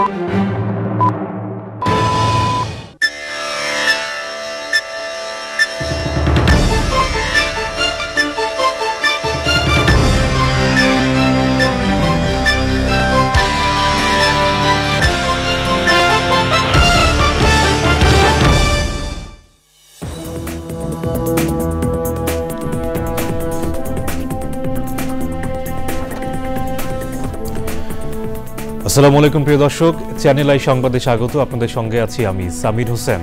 আসসালামু আলাইকুম প্রিয় দর্শক, চ্যানেল আই সংবাদে স্বাগত। আপনাদের সঙ্গে আছি আমি সামির হোসেন।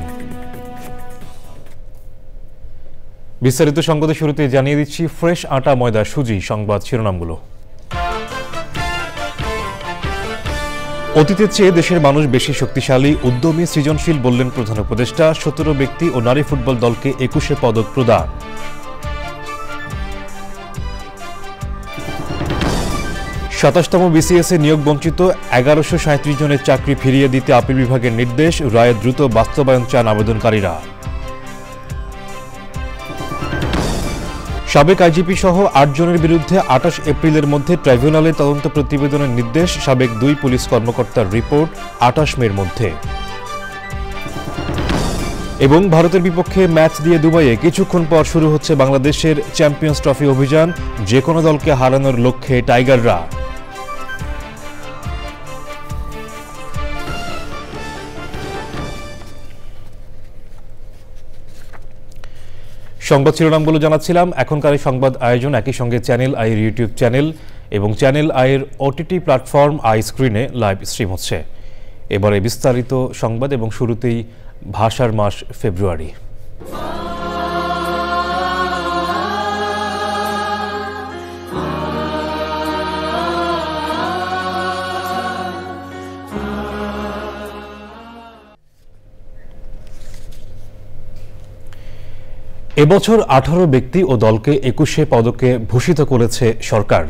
বিস্তারিত সংবাদের শুরুতে জানিয়ে দিচ্ছি ফ্রেশ আটা ময়দা সুজি সংবাদ শিরোনামগুলো। অতীতের চেয়ে দেশের মানুষ বেশি শক্তিশালী, উদ্যমী, সৃজনশীল বললেন প্রধান উপদেষ্টা। 17 ব্যক্তি ও নারী ফুটবল দলকে 21 পদক প্রদান। সাতাশতম বিসিএস এ নিয়োগ বঞ্চিত 1137 জনের চাকরি ফিরিয়ে দিতে আপিল বিভাগের নির্দেশ, রায়ের দ্রুত বাস্তবায়ন চান আবেদনকারীরা। সাবেক আইজিপি সহ 8 জনের বিরুদ্ধে 28 এপ্রিলের মধ্যে ট্রাইব্যুনালে তদন্ত প্রতিবেদনের নির্দেশ, সাবেক 2 পুলিশ কর্মকর্তার রিপোর্ট 28 মের মধ্যে। এবং ভারতের বিপক্ষে ম্যাচ দিয়ে দুবাইয়ে কিছুক্ষণ পর শুরু হচ্ছে বাংলাদেশের চ্যাম্পিয়ন্স ট্রফি অভিযান, যে কোনো দলকে হারানোর লক্ষ্যে টাইগাররা। সংবাদ শিরোনামগুলো জানাচ্ছিলাম। এখনকার এই সংবাদ আয়োজন একই সঙ্গে চ্যানেল আইয়ের ইউটিউব চ্যানেল এবং চ্যানেল আইয়ের ওটিটি প্ল্যাটফর্ম আই স্ক্রিনে লাইভ স্ট্রিম হচ্ছে। এবারে বিস্তারিত সংবাদ এবং শুরুতেই ভাষার মাস ফেব্রুয়ারি। এবছর 18 ব্যক্তি ও দলকে 21 পদকে ভূষিত করেছে সরকার।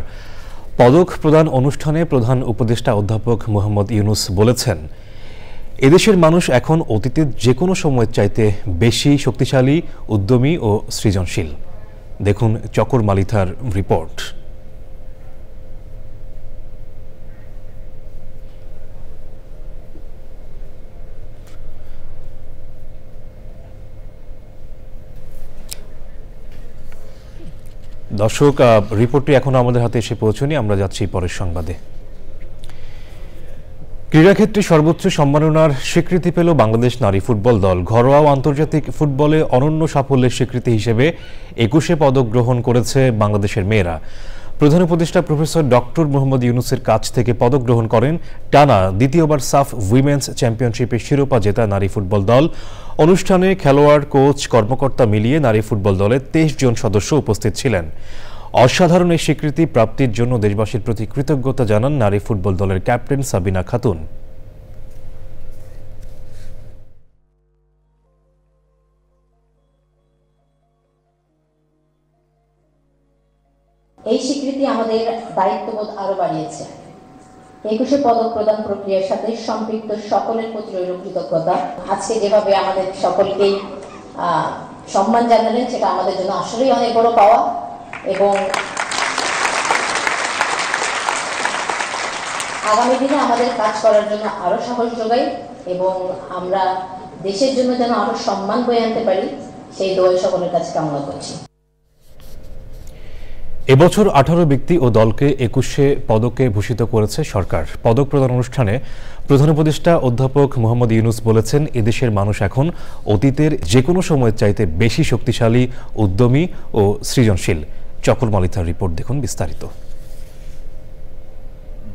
পদক প্রদান অনুষ্ঠানে প্রধান উপদেষ্টা অধ্যাপক মোহাম্মদ ইউনুস বলেছেন, এদেশের মানুষ এখন অতীতের যে কোনো সময়ের চাইতে বেশি শক্তিশালী, উদ্যমী ও সৃজনশীল। দেখুন চকর মালিথার রিপোর্ট। দর্শক, রিপোর্টটি এখনো আমাদের হাতে এসে পৌঁছয়নি, আমরা যাচ্ছি পরের সংবাদে। ক্রীড়াক্ষেত্রে সর্বোচ্চ সম্মাননার স্বীকৃতি পেল বাংলাদেশ নারী ফুটবল দল। ঘরোয়া ও আন্তর্জাতিক ফুটবলে অনন্য সাফল্যের স্বীকৃতি হিসেবে 21 পদক গ্রহণ করেছে বাংলাদেশের মেয়েরা। প্রধান উপদেষ্টা প্রফেসর ডক্টর মোহাম্মদ ইউনুসের কাছ থেকে পদক গ্রহণ করেন টানা দ্বিতীয়বার সাফ উইমেন্স চ্যাম্পিয়নশিপের শিরোপা জেতা নারী ফুটবল দল। অনুষ্ঠানে খেলোয়াড়, কোচ, কর্মকর্তা মিলিয়ে নারী ফুটবল দলের 23 জন সদস্য উপস্থিত ছিলেন। অসাধারণ এই স্বীকৃতি প্রাপ্তির জন্য দেশবাসীর প্রতি কৃতজ্ঞতা জানান নারী ফুটবল দলের ক্যাপ্টেন সাবিনা খাতুন। এই স্বীকৃতি আমাদের দায়িত্ববোধ আরো বাড়িয়েছে। 21 পদক প্রদান প্রক্রিয়ার সাথে সম্পৃক্ত সকলের প্রতি রইল কৃতজ্ঞতা। আজকে যেভাবে আমাদের সকলকেই সম্মান জানালেন, সেটা আমাদের জন্য আসলেই অনেক বড় পাওয়া এবং আগামী দিনে আমাদের কাজ করার জন্য আরো সাহস যোগাই এবং আমরা দেশের জন্য যেন আরো সম্মান বয়ে আনতে পারি, সেই দোয়া সকলের কাছে কামনা করছি। এবছর 18 ব্যক্তি ও দলকে 21 পদকে ভূষিত করেছে সরকার। পদক প্রদান অনুষ্ঠানে প্রধান উপদেষ্টা অধ্যাপক মোহাম্মদ ইউনুস বলেছেন, এদেশের মানুষ এখন অতীতের যে কোনো সময়ের চাইতে বেশি শক্তিশালী, উদ্যমী ও সৃজনশীল। চকর মালিথার রিপোর্ট দেখুন বিস্তারিত।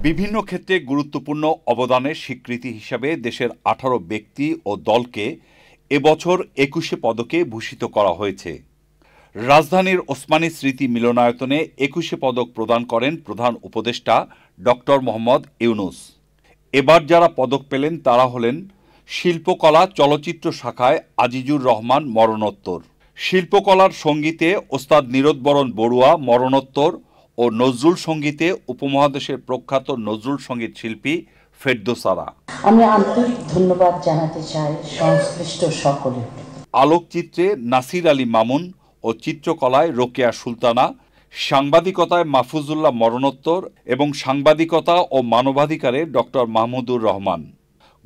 বিভিন্ন ক্ষেত্রে গুরুত্বপূর্ণ অবদানের স্বীকৃতি হিসাবে দেশের 18 ব্যক্তি ও দলকে এবছর 21 পদকে ভূষিত করা হয়েছে। রাজধানীর ওসমানী স্মৃতি মিলনায়তনে 21 পদক প্রদান করেন প্রধান উপদেষ্টা ডক্টর মোহাম্মদ ইউনুস। এবার যারা পদক পেলেন তারা হলেন শিল্পকলা চলচ্চিত্র শাখায় আজিজুর রহমান মরণোত্তর, শিল্পকলার সঙ্গীতে ওস্তাদ নীরদবরণ বড়ুয়া মরণোত্তর ও নজরুল সঙ্গীতে উপমহাদেশের প্রখ্যাত নজরুল সঙ্গীত শিল্পী ফেরদৌসারা। আমি আন্তরিক ধন্যবাদ জানাতে চাই সংশ্লিষ্ট সকলের। আলোকচিত্রে নাসির আলী মামুন ও চিত্রকলায় রোকেয়া সুলতানা, সাংবাদিকতায় মাহফুজুল্লাহ মরণোত্তর এবং সাংবাদিকতা ও মানবাধিকারে ডক্টর মাহমুদুর রহমান।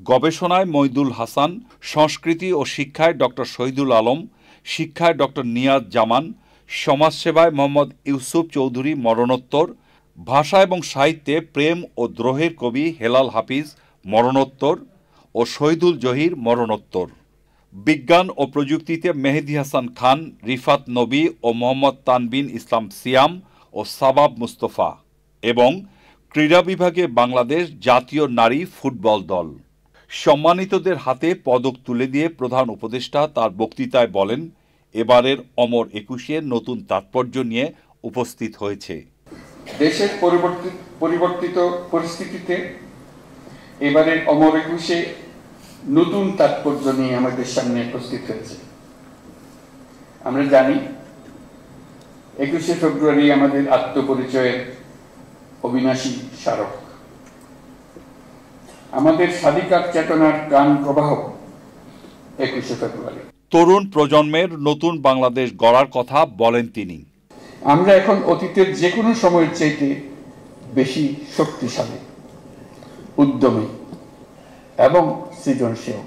গবেষণায় মইদুল হাসান, সংস্কৃতি ও শিক্ষায় ডক্টর শহীদুল আলম, শিক্ষায় ডক্টর নিয়াজ জামান, সমাজসেবায় মোহাম্মদ ইউসুফ চৌধুরী মরণোত্তর, ভাষা এবং সাহিত্যে প্রেম ও দ্রোহের কবি হেলাল হাফিজ মরণোত্তর ও শহীদুল জহির মরণোত্তর, বিজ্ঞান ও প্রযুক্তিতে মেহেদী হাসান খান, রিফাত নবী ও মোহাম্মদ তানবিন ইসলাম সিয়াম ও সাবাব মুস্তফা, এবং ক্রীড়া বিভাগে বাংলাদেশ জাতীয় নারী ফুটবল দল। সম্মানিতদের হাতে পদক তুলে দিয়ে প্রধান উপদেষ্টা তার বক্তৃতায় বলেন, এবারের অমর একুশে নতুন তাৎপর্য নিয়ে উপস্থিত হয়েছে। দেশের পরিবর্তিত পরিস্থিতিতে এবারের অমর একুশে নতুন তাৎপর্য নিয়ে আমাদের সামনে উপস্থিত হয়েছে। আমরা জানি 21শে ফেব্রুয়ারি আমাদের আত্মপরিচয়ের অবিনাশী স্মারক, আমাদের স্বাধিকার চেতনার প্রাণ প্রবাহ 21শে ফেব্রুয়ারি। তরুণ প্রজন্মের নতুন বাংলাদেশ গড়ার কথা বলেন তিনি। আমরা এখন অতীতের যে কোনো সময়ের চাইতে বেশি শক্তিশালী, উদ্যমী এবং সৃজনশীল।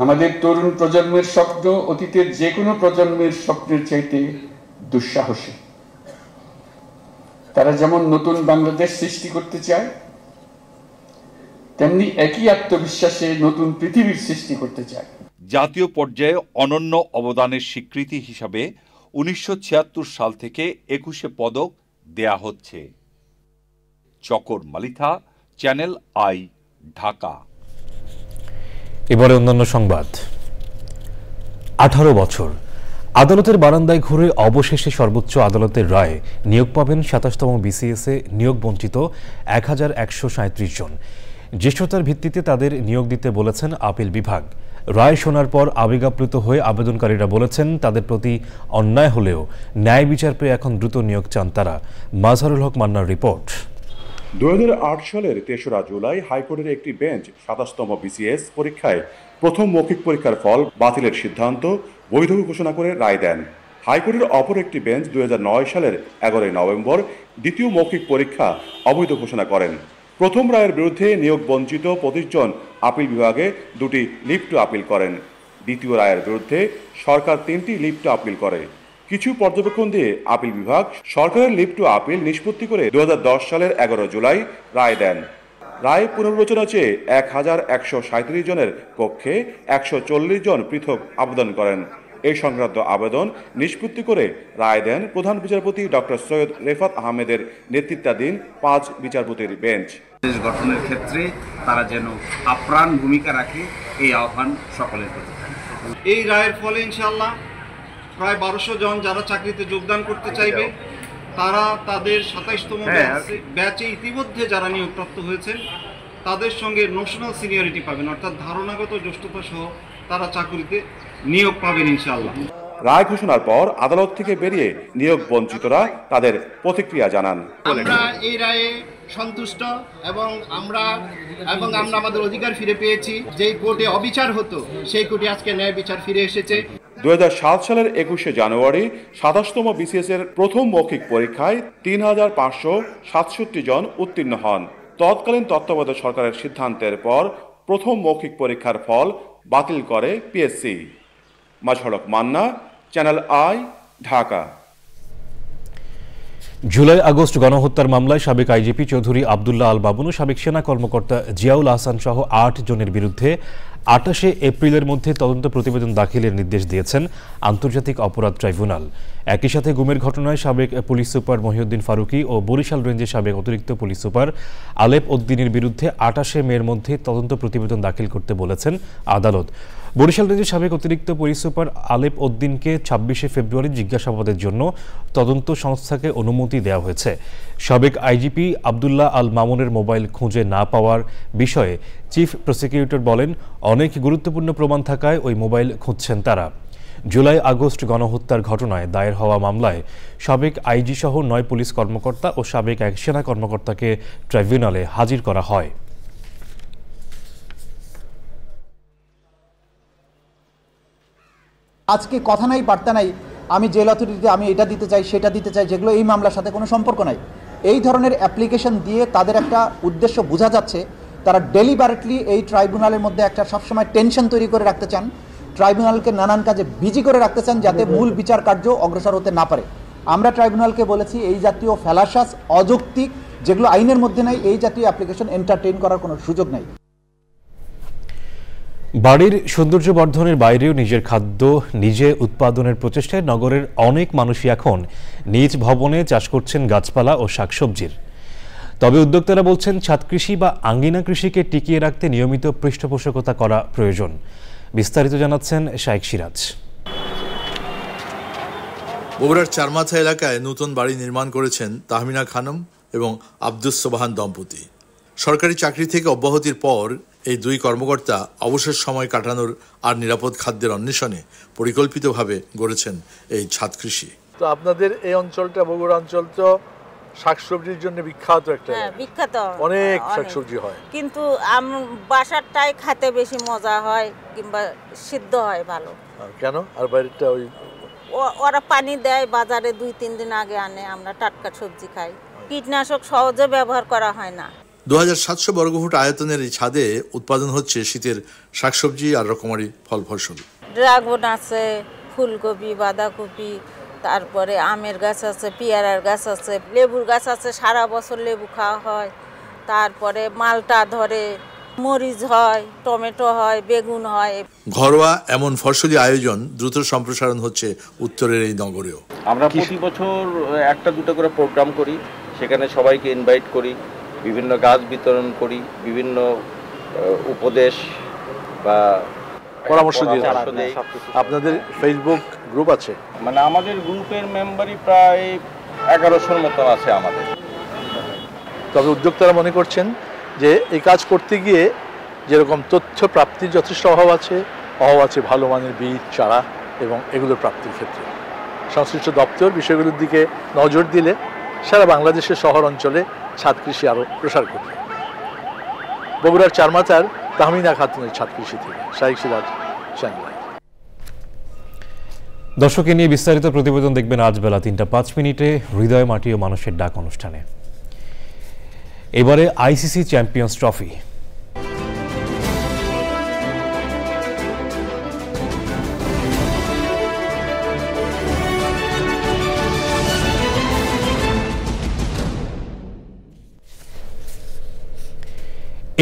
আমাদের তরুণ প্রজন্মের স্বপ্ন অতীতের যে কোনো প্রজন্মের স্বপ্নের চাইতে দুঃসাহসী। তারা যেমন নতুন বাংলাদেশ সৃষ্টি করতে চায়, তেমনি একই আত্মবিশ্বাসে নতুন পৃথিবীর সৃষ্টি করতে চায়। জাতীয় পর্যায়ে অনন্য অবদানের স্বীকৃতি হিসাবে 1976 সাল থেকে 21শে পদক দেয়া হচ্ছে। চকর মালিথা, চ্যানেল আই, ঢাকা। এবারে অন্যান্য সংবাদ। 18 বছর আদালতের বারান্দায় ঘুরে অবশেষে সর্বোচ্চ আদালতের রায় নিয়োগ পাবেন 27তম বিসিএসে নিয়োগ বঞ্চিত 1137 জন। জ্যেষ্ঠতার ভিত্তিতে তাদের নিয়োগ দিতে বলেছেন আপিল বিভাগ। রায় শোনার পর আবেগাপ্লুত হয়ে আবেদনকারীরা বলেছেন তাদের প্রতি অন্যায় হলেও ন্যায় বিচার পেয়ে এখন দ্রুত নিয়োগ চান তারা। মাজহারুল হক মান্নার রিপোর্ট। 2008 সালের 3রা জুলাই হাইকোর্টের একটি বেঞ্চ 27তম বিসিএস পরীক্ষায় প্রথম মৌখিক পরীক্ষার ফল বাতিলের সিদ্ধান্ত বৈধ ঘোষণা করে রায় দেন। হাইকোর্টের অপর একটি বেঞ্চ 2009 সালের 11 নভেম্বর দ্বিতীয় মৌখিক পরীক্ষা অবৈধ ঘোষণা করেন। প্রথম রায়ের বিরুদ্ধে নিয়োগ বঞ্চিত 25 জন আপিল বিভাগে 2টি লিভ টু আপিল করেন। দ্বিতীয় রায়ের বিরুদ্ধে সরকার 3টি লিভ টু আপিল করে। কিছু পর্যবেক্ষণ দিয়ে আপিল বিভাগ সরকারের লিভ টু আপিল নিষ্পত্তি করে 2010 সালের 11 জুলাই রায় দেন। রায় পুনর্বিবেচনা চেয়ে 1137 জনের পক্ষে 140 জন পৃথক আবেদন করেন। এই সংক্রান্ত আবেদন নিষ্পত্তি করে রায় দেন প্রধান বিচারপতি ডক্টর সৈয়দ রেফাত আহমেদের নেতৃত্বাধীন 5 বিচারপতির বেঞ্চ। দেশ গঠনের ক্ষেত্রে তারা যেন আপ্রাণ ভূমিকা রাখে, এই আহ্বান সকলের প্রতি। এই রায়ের ফলে ইনশাআল্লাহ প্রায় 1200 জন যারা চাকরিতে যোগদান করতে চাইবে তারা তাদের 27তম ব্যাচে ইতিমধ্যে যারা নিয়োগপ্রাপ্ত হয়েছেন তাদের সঙ্গে নোশনাল সিনিয়রিটি পাবেন, অর্থাৎ ধারণাগত জ্যেষ্ঠতা সহ তারা চাকরিতে নিয়োগ পাবেন ইনশাআল্লাহ। রায় ঘোষণার পর আদালত থেকে বেরিয়ে নিয়োগ বঞ্চিতরা তাদের প্রতিক্রিয়া জানান। আমরা এই রায়ে সন্তুষ্ট এবং আমরা আমাদের অধিকার ফিরে পেয়েছি। যেই কোর্টে অবিচার হতো সেই কোর্টে আজকে ন্যায় বিচার ফিরে এসেছে। 2007 সালের 21শে জানুয়ারি 27তম বিসিএস এর প্রথম মৌখিক পরীক্ষায় 3567 জন উত্তীর্ণ হন। তৎকালীন তত্ত্বাবধায়ক সরকারের সিদ্ধান্তের পর প্রথম মৌখিক পরীক্ষার ফল বাতিল করে PSC. Mazharul Haque Manna, Channel i, Dhaka. July August গণহত্যার মামলায় সাবেক আইজিপি চৌধুরী আবদুল্লাহ আল বাবুন ও সাবেক সেনা কর্মকর্তা জিয়াউল আহসান সহ 8 জনের বিরুদ্ধে 28 এপ্রিলের মধ্যে তদন্ত প্রতিবেদন দাখিলের নির্দেশ দিয়েছেন আন্তর্জাতিক অপরাধ ট্রাইব্যুনাল। একই সাথে গুমের ঘটনায় সাবেক পুলিশ সুপার মহিউদ্দিন ফারুকী ও বরিশাল রেঞ্জের সাবেক অতিরিক্ত পুলিশ সুপার আলেপ উদ্দিনের বিরুদ্ধে 28 মের মধ্যে তদন্ত প্রতিবেদন দাখিল করতে বলেছেন আদালত। বরিশাল রেঞ্জের সাবেক অতিরিক্ত পুলিশ সুপার আলেপ উদ্দিনকে 26 ফেব্রুয়ারি জিজ্ঞাসাবাদের জন্য তদন্ত সংস্থাকে অনুমতি দেওয়া হয়েছে। সাবেক আইজিপি আবদুল্লাহ আল মামুনের মোবাইল খুঁজে না পাওয়ার বিষয়ে চিফ প্রসিকিউটর বলেন, অনেক গুরুত্বপূর্ণ প্রমাণ থাকায় ওই মোবাইল খুঁজছেন তারা। জুলাই আগস্ট গণহত্যার ঘটনায় দায়ের হওয়া মামলায় সাবেক আইজি সহ 9 পুলিশ কর্মকর্তা ও সাবেক এক সেনা কর্মকর্তাকে ট্রাইব্যুনালে হাজির করা হয়। আজকে কথা নাই বার্তা নাই, আমি জেল অথরিটিতে আমি এটা দিতে চাই সেটা দিতে চাই, যেগুলো এই মামলার সাথে কোনো সম্পর্ক নাই। এই ধরনের অ্যাপ্লিকেশন দিয়ে তাদের একটা উদ্দেশ্য বোঝা যাচ্ছে তারা ডেলিবারেটলি এই ট্রাইব্যুনালের মধ্যে একটা সবসময় টেনশন তৈরি করে রাখতে চান, ট্রাইব্যুনালকে নানান কাজে বিজি করে রাখতে চান যাতে মূল বিচার কার্য অগ্রসর হতে না পারে। আমরা ট্রাইব্যুনালকে বলেছি এই জাতীয় ফ্যালাসাস, অযৌক্তিক, যেগুলো আইনের মধ্যে নাই, এই জাতীয় অ্যাপ্লিকেশন এন্টারটেইন করার কোনো সুযোগ নেই। বাড়ির সৌন্দর্য বর্ধনের বাইরেও নিজের খাদ্য নিজে উৎপাদনের প্রচেষ্টায় নগরের অনেক মানুষই এখন নিজ ভবনে চাষ করছেন গাছপালা ও শাকসবজির। তবে উদ্যোক্তারা বলছেন ছাদ কৃষি বা আঙ্গিনা কৃষিকে টিকিয়ে রাখতে নিয়মিত পৃষ্ঠপোষকতা করা প্রয়োজন। বিস্তারিত জানাচ্ছেন শাইখ সিরাজ। বগুড়ার চারমাথা এলাকায় নতুন বাড়ি নির্মাণ করেছেন তাহমিনা খানম এবং আব্দুস সোবহান দম্পতি। সরকারি চাকরি থেকে অব্যাহতির পর এই দুই কর্মকর্তা অবসর সময় কাটানোর আর নিরাপদ খাদ্যের অন্বেষণে পরিকল্পিতভাবে গড়েছেন এই ছাদ কৃষি। তো আপনাদের এই অঞ্চলটা, বগুড়া অঞ্চল তো শাকসবজির জন্য বিখ্যাত একটা, বিখ্যাত, অনেক শাকসবজি হয়, কিন্তু বাসারটাই খেতে বেশি মজা হয় কিংবা সিদ্ধ হয় ভালো। কেন? আর বাইরেটা ওই ওরা পানি দেয়, বাজারে 2-3 দিন আগে আনে, আমরা টাটকা সবজি খাই। কীটনাশক সহজে ব্যবহার করা হয় না। 2700 বর্গফুট আয়তনের এই ছাদে উৎপাদন হচ্ছে শীতের শাকসবজি আর রকমারি ফল ফসল। ড্রাগন আছে, ফুলকপি, বাঁধাকপি, তারপরে আমের গাছ আছে, পেয়ারার গাছ আছে, লেবুর গাছ আছে, সারা বছর লেবু খাওয়া হয়। তারপরে মালটা ধরে, মরিচ হয়, টমেটো হয়, বেগুন হয়। ঘরোয়া এমন ফসলি আয়োজন দ্রুত সম্প্রসারণ হচ্ছে উত্তরের এই নগরেও। আমরা প্রতি বছর 1-2 করে প্রোগ্রাম করি, সেখানে সবাইকে ইনভাইট করি, বিভিন্ন গাছ বিতরণ করি, বিভিন্ন উপদেশ বা পরামর্শ দিই। আপনাদের ফেসবুক গ্রুপ আছে? মানে আমাদের গ্রুপের মেম্বারই প্রায় 1100-র মতো আছে আমাদের। তবে উদ্যোক্তারা মনে করছেন যে এই কাজ করতে গিয়ে যেরকম তথ্য প্রাপ্তির যথেষ্ট অভাব আছে ভালো মানের বীজ, চারা এবং এগুলোর প্রাপ্তির ক্ষেত্রে সংশ্লিষ্ট দপ্তর বিষয়গুলোর দিকে নজর দিলে সারা বাংলাদেশের শহর অঞ্চলে ছাদ কৃষি আরও প্রসার করবে। বগুড়ার চারমাথার তাহমিনা খাতুনের ছাদ কৃষি থেকে শাইখ সিরাজ, চ্যানেল। দর্শকে নিয়ে বিস্তারিত প্রতিবেদন দেখবেন আজ বেলা 3:05 হৃদয় মাটি ও মানুষের ডাক অনুষ্ঠানে। এবারে আইসিসি চ্যাম্পিয়ন্স ট্রফি।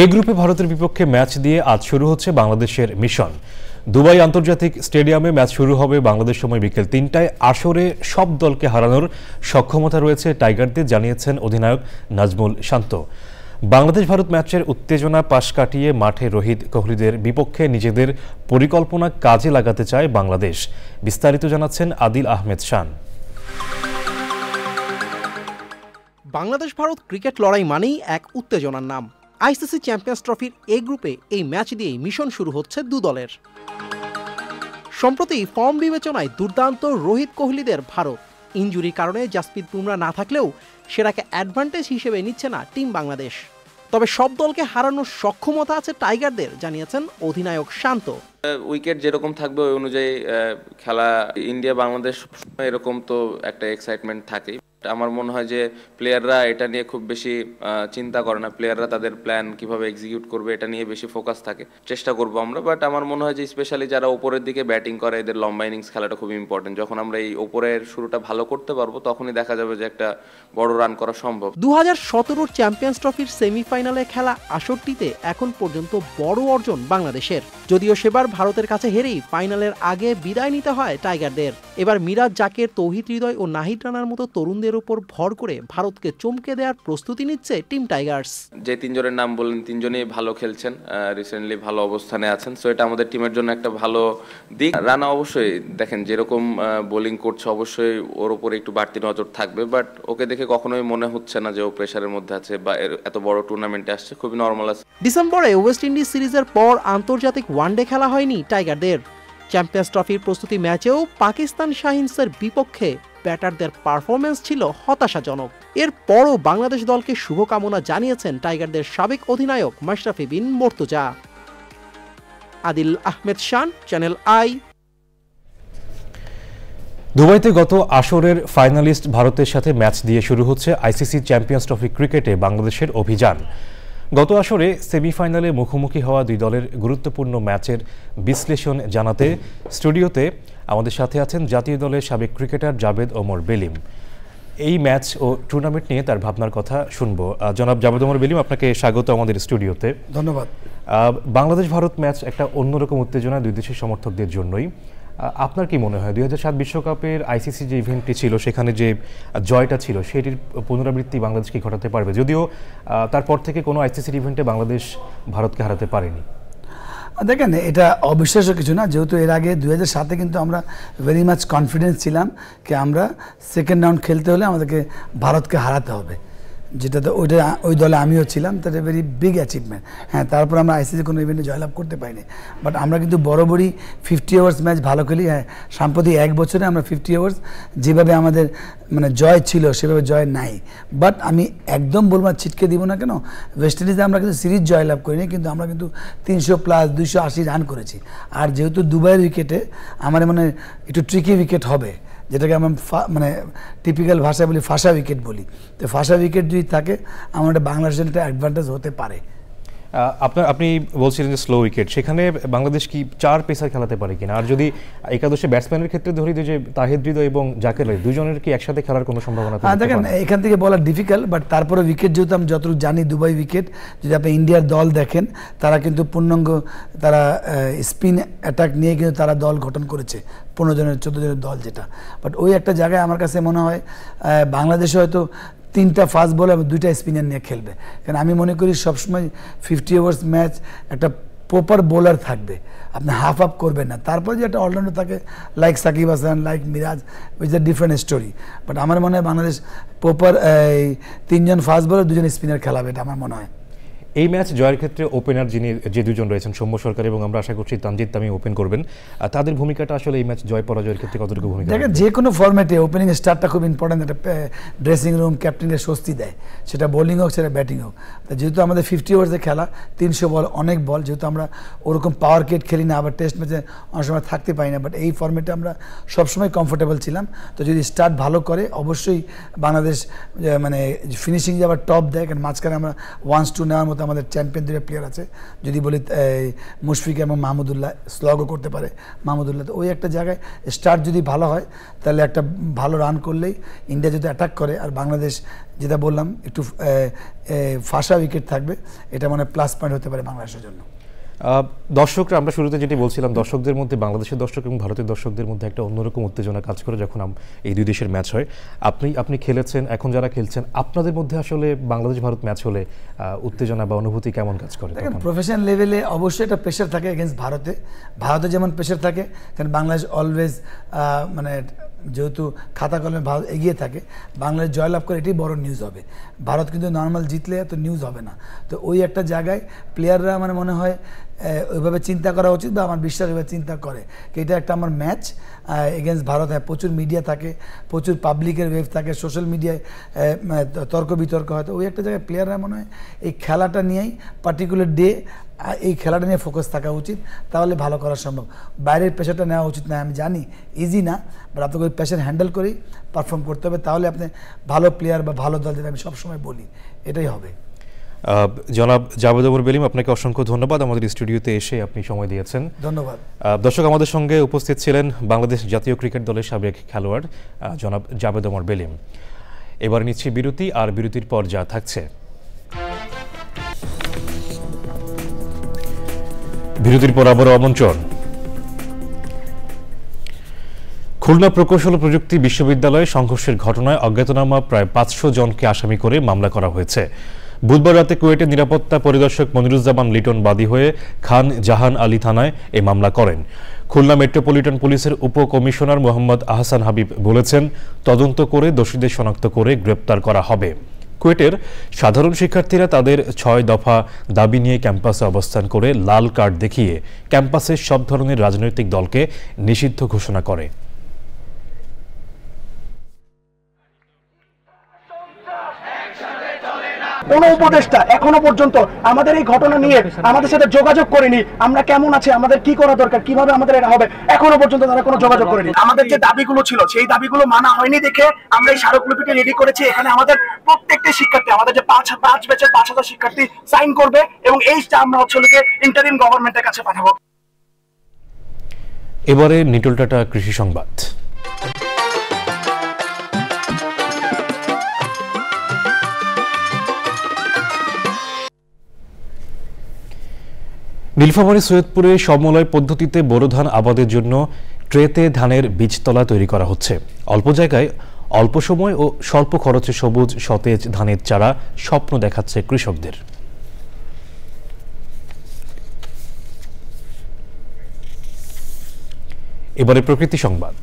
এ গ্রুপে ভারতের বিপক্ষে ম্যাচ দিয়ে আজ শুরু হচ্ছে বাংলাদেশের মিশন। দুবাই আন্তর্জাতিক স্টেডিয়ামে ম্যাচ শুরু হবে বাংলাদেশ সময় বিকেল 3টায়। আসরে সব দলকে হারানোর সক্ষমতা রয়েছে টাইগারদের, জানিয়েছেন অধিনায়ক নাজমুল শান্ত। বাংলাদেশ ভারত ম্যাচের উত্তেজনা পাশ কাটিয়ে মাঠে রোহিত কোহলিদের বিপক্ষে নিজেদের পরিকল্পনা কাজে লাগাতে চায় বাংলাদেশ। বিস্তারিত জানাচ্ছেন আদিল আহমেদ শান। বাংলাদেশ ভারত ক্রিকেট লড়াই মানেই এক উত্তেজনার নাম। আইসিসি চ্যাম্পিয়ন্স ট্রফির এ গ্রুপে এই ম্যাচ দিয়েই মিশন শুরু হচ্ছে দু দলের। সম্প্রতি ফর্ম বিবেচনায় দুর্দান্ত রোহিত কোহলিদের ভারত। ইনজুরির কারণে জাসপ্রীত বুমরা না থাকলেও সেটাকে অ্যাডভান্টেজ হিসেবে নিচ্ছে না টিম বাংলাদেশ। তবে সব দলকে হারানোর সক্ষমতা আছে টাইগারদের, জানিয়েছেন অধিনায়ক শান্ত। উইকেট যেরকম থাকবে ওই অনুযায়ী খেলা। ইন্ডিয়া বাংলাদেশ এরকম তো একটা এক্সাইটমেন্ট থাকেই। আমার মনে হয় যে প্লেয়াররা এটা নিয়ে খুব বেশি চিন্তা করে না, প্লেয়াররা তাদের প্ল্যান কিভাবে এক্সিকিউট করবে এটা নিয়ে বেশি ফোকাস থাকে। চেষ্টা করবো আমরা, বাট আমার মনে হয় যে স্পেশালি যারা ওপরের দিকে ব্যাটিং করে এদের লম্বা ইনিংস খেলাটা খুব ইম্পর্টেন্ট। যখন আমরা এই ওপরের শুরুটা ভালো করতে পারবো তখনই দেখা যাবে যে একটা বড় রান করা সম্ভব। 2017 চ্যাম্পিয়ন্স ট্রফির সেমিফাইনালে খেলা আসরটিতে এখন পর্যন্ত বড় অর্জন বাংলাদেশের। যদিও সেবার ভারতের কাছে হেরেই ফাইনালের আগে বিদায় নিতে হয় টাইগারদের। এবার মিরাজ জাকের, তৌহিদ হৃদয় ও নাহিদ রানার মতো তরুণদের উপর ভর করে ভারতকে চমকে দেওয়ার প্রস্তুতি নিচ্ছে টিম টাইগার্স। যে তিনজনের নাম বললেন তিনজনই ভালো খেলছেন, রিসেন্টলি ভালো অবস্থানে আছেন, সো এটা আমাদের টিমের জন্য একটা ভালো দিক। রানা অবশ্যই দেখেন যেরকম বোলিং করছে অবশ্যই ওর উপরে একটু বাড়তি নজর থাকবে, বাট ওকে দেখে কখনোই মনে হচ্ছে না যে ও প্রেসারের মধ্যে আছে বা এত বড় টুর্নামেন্টে আসছে, খুবই নর্মাল আছে। ডিসেম্বরে ওয়েস্ট ইন্ডিজ সিরিজের পর আন্তর্জাতিক ওয়ানডে খেলা হয়নি টাইগারদের। চ্যাম্পিয়ন্স ট্রফির প্রস্তুতি ম্যাচেও পাকিস্তান শাহিনসের বিপক্ষে ব্যাটারদের পারফরমেন্স ছিল হতাশাজনক। এরপরও বাংলাদেশ দলকে শুভকামনা জানিয়েছেন টাইগারদের সাবেক অধিনায়ক মাশরাফি বিন মোর্তজা। আদিল আহমেদ শান, চ্যানেল আই। দুবাইতে গত আসরের ফাইনালিস্ট ভারতের সাথে ম্যাচ দিয়ে শুরু হচ্ছে আইসিসি চ্যাম্পিয়ন্স ট্রফি ক্রিকেটে বাংলাদেশের অভিযান। গত আসরে সেমিফাইনালে মুখোমুখি হওয়া দুই দলের গুরুত্বপূর্ণ ম্যাচের বিশ্লেষণ জানাতে স্টুডিওতে আমাদের সাথে আছেন জাতীয় দলের সাবেক ক্রিকেটার জাবেদ ওমর বেলিম। এই ম্যাচ ও টুর্নামেন্ট নিয়ে তার ভাবনার কথা শুনবো। জনাব জাবেদ ওমর বেলিম, আপনাকে স্বাগত আমাদের স্টুডিওতে। ধন্যবাদ। বাংলাদেশ ভারত ম্যাচ একটা অন্যরকম উত্তেজনা দুই দেশের সমর্থকদের জন্যই। আপনার কি মনে হয় 2007 বিশ্বকাপের আইসিসি যে ইভেন্টটি ছিল সেখানে যে জয়টা ছিল সেটির পুনরাবৃত্তি বাংলাদেশ কি ঘটাতে পারবে? যদিও তারপর থেকে কোনো আইসিসির ইভেন্টে বাংলাদেশ ভারতকে হারাতে পারেনি। দেখেন, এটা অবিশ্বাস্য কিছু না, যেহেতু এর আগে 2007-এ কিন্তু আমরা ভেরি মাচ কনফিডেন্স ছিলাম কি আমরা সেকেন্ড রাউন্ড খেলতে হলে আমাদেরকে ভারতকে হারাতে হবে, যেটাতে ওই দলে আমিও ছিলাম। তার ভেরি বিগ অ্যাচিভমেন্ট। হ্যাঁ, তারপর আমরা আইসিসি কোনো ইভেন্টে জয়লাভ করতে পারিনি, বাট আমরা কিন্তু বরাবরই 50 ওভার্স ম্যাচ ভালো খেলি। হ্যাঁ, সাম্প্রতিক 1 বছরে আমরা 50 ওভার্স যেভাবে আমাদের মানে জয় ছিল সেভাবে জয় নাই। বাট আমি একদম বলবো ছিটকে দিব না কেন, ওয়েস্ট ইন্ডিজে আমরা কিন্তু সিরিজ জয়লাভ করিনি, কিন্তু আমরা কিন্তু 300+ 280 রান করেছি। আর যেহেতু দুবাইয়ের উইকেটে আমার মানে একটু ট্রিকি উইকেট হবে, যেটাকে আমরা মানে টিপিক্যাল ভাষায় বলি ফাঁসা উইকেট বলি, তো ফাঁসা উইকেট যদি থাকে আমাদের বাংলাদেশের একটা অ্যাডভান্টেজ হতে পারে। আপনি বলছিলেন যে স্লো উইকেট, সেখানে বাংলাদেশ কি 4 পেসার খেলাতে পারে কিনা? আর যদি একাদশে ব্যাটসম্যানের ক্ষেত্রে ধরি যে তাহিদ হৃদয় এবং জাকের আলী দুজনের কি একসাথে খেলার কোনো সম্ভাবনা থাকে? দেখেন, এখান থেকে বলা ডিফিকাল্ট, বাট তারপরে উইকেট যেহেতু আমি যতটুকু জানি দুবাই উইকেট, যদি আপনি ইন্ডিয়ার দল দেখেন তারা কিন্তু পূর্ণাঙ্গ তারা স্পিন অ্যাটাক নিয়ে কিন্তু তারা দল গঠন করেছে, 15 জনের 14 জনের দল যেটা। বাট ওই একটা জায়গায় আমার কাছে মনে হয় বাংলাদেশে হয়তো 3টা ফাস্ট বল এবং 2টা স্পিনার নিয়ে খেলবে। কারণ আমি মনে করি সবসময় 50 ওভার্স ম্যাচ একটা প্রপার বোলার থাকবে, আপনি হাফ আপ করবেন না। তারপর যে একটা অলরাউন্ডার থাকে like Shakib Hasan, like Miraz, which a different story. But আমার মনে হয় বাংলাদেশ প্রপার 3 জন ফাস্ট বলার 2 জন স্পিনার খেলাবে, এটা আমার মনে হয়। এই ম্যাচ জয়ের ক্ষেত্রে ওপেনার যে দুজন রয়েছেন সৌম্য সরকার এবং আমরা আশা করছি তানজিদ তামিম ওপেন করবেন, তাদের ভূমিকাটা আসলে এই ম্যাচ জয় পরাজয়ের ক্ষেত্রে কতটুকু ভূমিকা? দেখেন, যে কোনো ফরম্যাটে ওপেনিং স্টার্টটা খুব ইম্পর্টেন্ট, একটা ড্রেসিং রুম ক্যাপ্টেনের স্বস্তি দেয়, সেটা বোলিং হোক সেটা ব্যাটিং হোক। যেহেতু আমাদের 50 ওভার্সে খেলা, 300 বল অনেক বল, যেহেতু আমরা ওরকম পাওয়ার কেট খেলি না, আবার টেস্ট ম্যাচে অনেক সময় থাকতে পারি না, বাট এই ফরম্যাটে আমরা সবসময় কমফোর্টেবল ছিলাম। তো যদি স্টার্ট ভালো করে অবশ্যই বাংলাদেশ মানে ফিনিশিং যে আবার টপ দেয়, কারণ মাঝখানে আমরা 1-2 নেওয়ার মতো আমাদের চ্যাম্পিয়ন প্লেয়ার আছে। যদি বলি মুশফিক এবং মাহমুদুল্লাহ স্লগও করতে পারে মাহমুদুল্লাহ, তো ওই একটা জায়গায় স্টার্ট যদি ভালো হয় তাহলে একটা ভালো রান করলেই ইন্ডিয়া যদি অ্যাটাক করে আর বাংলাদেশ যেটা বললাম একটু ফাঁসা উইকেট থাকবে, এটা মানে প্লাস পয়েন্ট হতে পারে বাংলাদেশের জন্য। দর্শকরা, আমরা শুরুতে যেটি বলছিলাম, দর্শকদের মধ্যে বাংলাদেশের দর্শক এবং ভারতের দর্শকদের মধ্যে একটা অন্যরকম উত্তেজনা কাজ করে যখন এই দুই দেশের ম্যাচ হয়। আপনি খেলেছেন, এখন যারা খেলছেন, আপনাদের মধ্যে আসলে বাংলাদেশ ভারত ম্যাচ হলে উত্তেজনা বা অনুভূতি কেমন কাজ করে? দেখেন, প্রফেশনাল লেভেলে অবশ্যই একটা প্রেশার থাকে এগেনস্ট ভারতে যেমন প্রেশার থাকে, কারণ বাংলাদেশ অলওয়েজ মানে যেহেতু খাতা কলমে ভারত এগিয়ে থাকে, বাংলাদেশ জয়লাভ করে এটাই বড় নিউজ হবে। ভারত কিন্তু নর্মাল জিতলে এত নিউজ হবে না। তো ওই একটা জায়গায় প্লেয়াররা মানে মনে হয় ওইভাবে চিন্তা করা উচিত, বা আমার বিশ্বাস ওইভাবে চিন্তা করে কি এটা একটা আমার ম্যাচ এগেনস্ট ভারত। হয় প্রচুর মিডিয়া থাকে, প্রচুর পাবলিকের ওয়েভ থাকে, সোশ্যাল মিডিয়ায় তর্ক বিতর্ক হয়। তো ওই একটা জায়গায় প্লেয়াররা মনে হয় এই খেলাটা নিয়েই পার্টিকুলার ডে এই খেলাটা নিয়ে ফোকাস থাকা উচিত, তাহলে ভালো করা সম্ভব। বাইরের প্রেশারটা নেওয়া উচিত না। আমি জানি ইজি না, বাট আপনাকে ওই প্রেশার হ্যান্ডেল করেই পারফর্ম করতে হবে, তাহলে আপনি ভালো প্লেয়ার বা ভালো দল, যেটা আমি সবসময় বলি, এটাই হবে। জনাব জাবেদ ওমর বেলিম, আপনাকে অসংখ্য ধন্যবাদ আমাদের স্টুডিওতে এসে আপনি সময় দিয়েছেন। ধন্যবাদ। দর্শক, আমাদের সঙ্গে উপস্থিত ছিলেন বাংলাদেশ জাতীয় ক্রিকেট দলের সাবেক খেলোয়াড় জনাব জাবেদ ওমর বেলিম। এবার নিচ্ছি বিরতি, আর বিরতির পর যা থাকছে। বিরতির পর আবারও আমন্ত্রণ। খুলনা প্রকৌশল প্রযুক্তি বিশ্ববিদ্যালয়ে সংঘর্ষের ঘটনায় অজ্ঞাতনামা প্রায় 500 জনকে আসামি করে মামলা করা হয়েছে। বুধবার রাতে কুয়েটের নিরাপত্তা পরিদর্শক মনিরুজ্জামান লিটন বাদী হয়ে খান জাহান আলী থানায় এই মামলা করেন। খুলনা মেট্রোপলিটন পুলিশের উপকমিশনার মোহাম্মদ আহসান হাবিব বলেছেন, তদন্ত করে দোষীদের শনাক্ত করে গ্রেপ্তার করা হবে। কুয়েটের সাধারণ শিক্ষার্থীরা তাদের 6 দফা দাবি নিয়ে ক্যাম্পাসে অবস্থান করে লাল কার্ড দেখিয়ে ক্যাম্পাসের সব ধরনের রাজনৈতিক দলকে নিষিদ্ধ ঘোষণা করে। কোনো উপদেষ্টা এখনো পর্যন্ত আমাদের এই ঘটনা নিয়ে আমাদের সাথে যোগাযোগ করেনি, আমরা কেমন আছি, আমাদের কি করা দরকার, কিভাবে আমাদের এটা হবে, এখনো পর্যন্ত তারা কোনো যোগাযোগ করেনি। আমাদের যে দাবিগুলো ছিল সেই দাবিগুলো মানা হয়নি দেখে আমরা এই স্মারকলিপিটা রেডি করেছি। এখানে আমাদের প্রত্যেকটা শিক্ষার্থী, আমাদের যে 5 ব্যাচের 5000 শিক্ষার্থী সাইন করবে এবং এইটা আমরা ইন্টারিম গভর্নমেন্টের কাছে পাঠাবো। এবারে নিটল টাটা কৃষি সংবাদ। নীলফামারী সৈয়দপুরে সমলয় পদ্ধতিতে বোরো ধান আবাদের জন্য ট্রেতে ধানের বীজতলা তৈরি করা হচ্ছে। অল্প জায়গায় অল্প সময় ও স্বল্প খরচে সবুজ সতেজ ধানের চারা স্বপ্ন দেখাচ্ছে কৃষকদের। এবারে প্রকৃতি সংবাদ।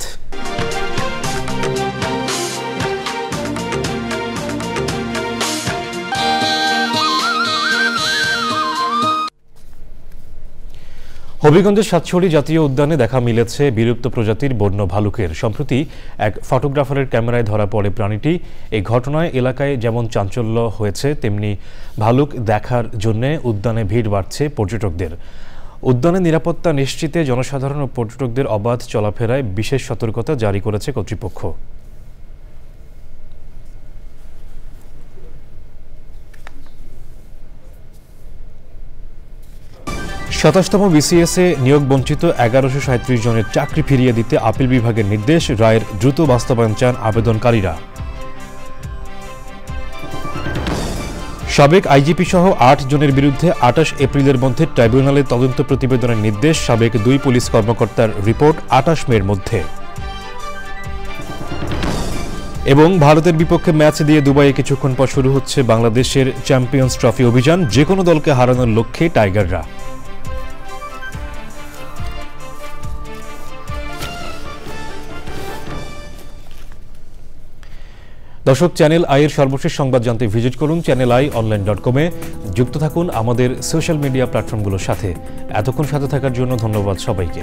হবিগঞ্জের সাতছড়ি জাতীয় উদ্যানে দেখা মিলেছে বিলুপ্ত প্রজাতির বন্য ভালুকের। সম্প্রতি এক ফটোগ্রাফারের ক্যামেরায় ধরা পড়ে প্রাণীটি। এই ঘটনায় এলাকায় যেমন চাঞ্চল্য হয়েছে, তেমনি ভালুক দেখার জন্য উদ্যানে ভিড় বাড়ছে পর্যটকদের। উদ্যানের নিরাপত্তা নিশ্চিতে জনসাধারণ ও পর্যটকদের অবাধ চলাফেরায় বিশেষ সতর্কতা জারি করেছে কর্তৃপক্ষ। 27তম বিসিএসে নিয়োগ বঞ্চিত 1137 জনের চাকরি ফিরিয়ে দিতে আপিল বিভাগের নির্দেশ। রায়ের দ্রুত বাস্তবায়ন চান আবেদনকারীরা। সাবেক আইজিপি সহ 8 জনের বিরুদ্ধে 28 এপ্রিলের মধ্যে ট্রাইব্যুনালে তদন্ত প্রতিবেদনের নির্দেশ। সাবেক 2 পুলিশ কর্মকর্তার রিপোর্ট 28 মের মধ্যে। এবং ভারতের বিপক্ষে ম্যাচ দিয়ে দুবাইয়ে কিছুক্ষণ পর শুরু হচ্ছে বাংলাদেশের চ্যাম্পিয়ন্স ট্রফি অভিযান। যে কোনো দলকে হারানোর লক্ষ্যে টাইগাররা। দর্শক, চ্যানেল আই এর সর্বশেষ সংবাদ জানতে ভিজিট করুন channelionline.com-এ। যুক্ত থাকুন আমাদের সোশ্যাল মিডিয়া প্ল্যাটফর্মগুলোর সাথে। এতক্ষণ সাথে থাকার জন্য ধন্যবাদ সবাইকে।